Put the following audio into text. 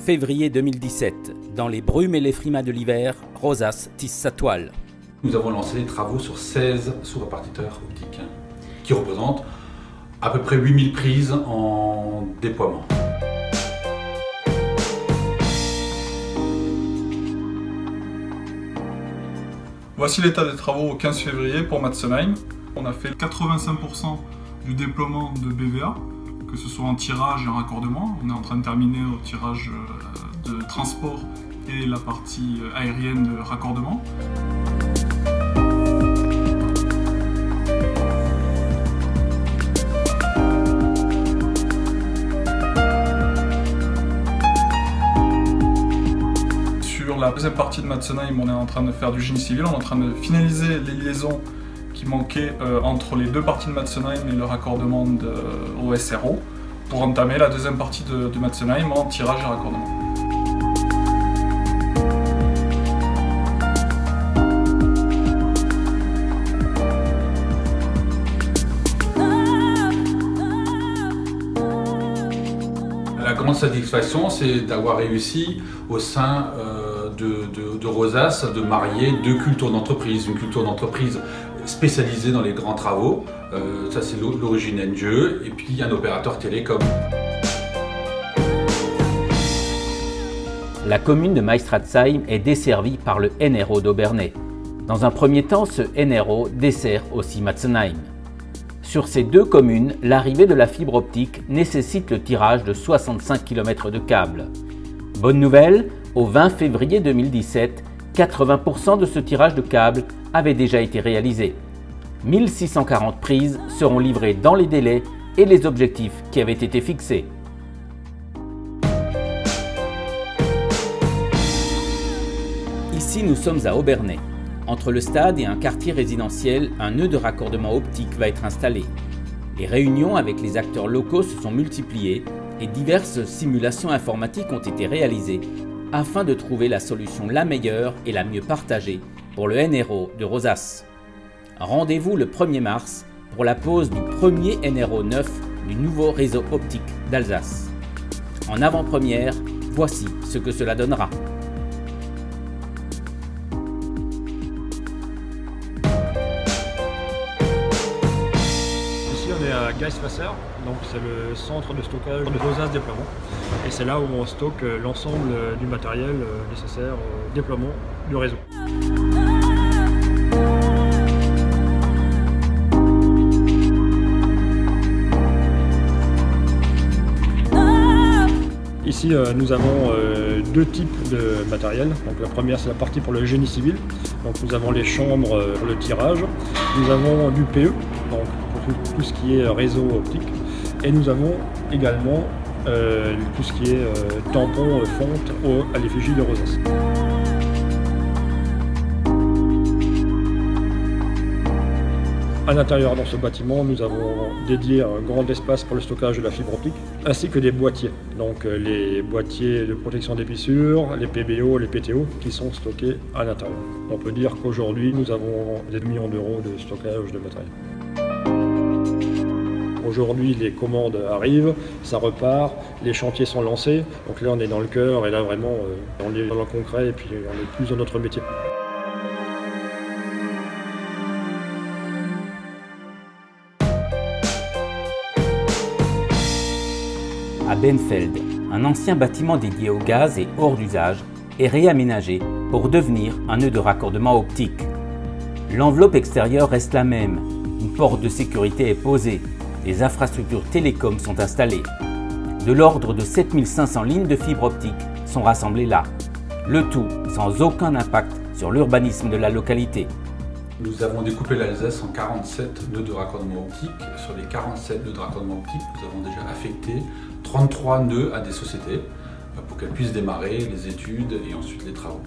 février 2017, dans les brumes et les frimas de l'hiver, Rosas tisse sa toile. Nous avons lancé des travaux sur 16 sous-répartiteurs optiques, qui représentent à peu près 8000 prises en déploiement. Voici l'état des travaux au 15 février pour Matzenheim. On a fait 85% du déploiement de BVA, que ce soit en tirage et en raccordement. On est en train de terminer au tirage de transport et la partie aérienne de raccordement. Sur la deuxième partie de Matzenheim, on est en train de faire du génie civil, on est en train de finaliser les liaisons qui manquaient entre les deux parties de Matzenheim et le raccordement au SRO pour entamer la deuxième partie de Matzenheim en tirage et raccordement. La grande satisfaction, c'est d'avoir réussi au sein de Rosas de marier deux cultures d'entreprise. Une culture d'entreprise spécialisée dans les grands travaux, ça c'est l'origine NGE, et puis un opérateur télécom. La commune de Meistratzheim est desservie par le NRO d'Obernai. Dans un premier temps, ce NRO dessert aussi Matzenheim. Sur ces deux communes, l'arrivée de la fibre optique nécessite le tirage de 65 km de câbles. Bonne nouvelle, au 20 février 2017, 80% de ce tirage de câbles avait déjà été réalisé. 1640 prises seront livrées dans les délais et les objectifs qui avaient été fixés. Ici, nous sommes à Obernai. Entre le stade et un quartier résidentiel, un nœud de raccordement optique va être installé. Les réunions avec les acteurs locaux se sont multipliées et diverses simulations informatiques ont été réalisées afin de trouver la solution la meilleure et la mieux partagée pour le NRO de Rosas. Rendez-vous le 1er mars pour la pose du premier NRO 9 du nouveau réseau optique d'Alsace. En avant-première, voici ce que cela donnera. Ici on est à Geistwasser, donc c'est le centre de stockage de Rosas déploiement. Et c'est là où on stocke l'ensemble du matériel nécessaire au déploiement du réseau. Ici, nous avons deux types de matériel. Donc, la première, c'est la partie pour le génie civil. Donc, nous avons les chambres pour le tirage. Nous avons du PE, donc pour tout ce qui est réseau optique. Et nous avons également tout ce qui est tampon fonte à l'effigie de Rosas. À l'intérieur dans ce bâtiment, nous avons dédié un grand espace pour le stockage de la fibre optique, ainsi que des boîtiers. Donc les boîtiers de protection des fissures, les PBO, les PTO, qui sont stockés à l'intérieur. On peut dire qu'aujourd'hui, nous avons des millions d'euros de stockage de matériel. Aujourd'hui, les commandes arrivent, ça repart, les chantiers sont lancés. Donc là, on est dans le cœur et là, vraiment, on est dans le concret et puis on est plus dans notre métier. À Benfeld, un ancien bâtiment dédié au gaz et hors d'usage est réaménagé pour devenir un nœud de raccordement optique. L'enveloppe extérieure reste la même, une porte de sécurité est posée, les infrastructures télécom sont installées. De l'ordre de 7500 lignes de fibre optique sont rassemblées là, le tout sans aucun impact sur l'urbanisme de la localité. Nous avons découpé l'Alsace en 47 nœuds de raccordement optique. Sur les 47 nœuds de raccordement optique, nous avons déjà affecté 33 nœuds à des sociétés pour qu'elles puissent démarrer les études et ensuite les travaux.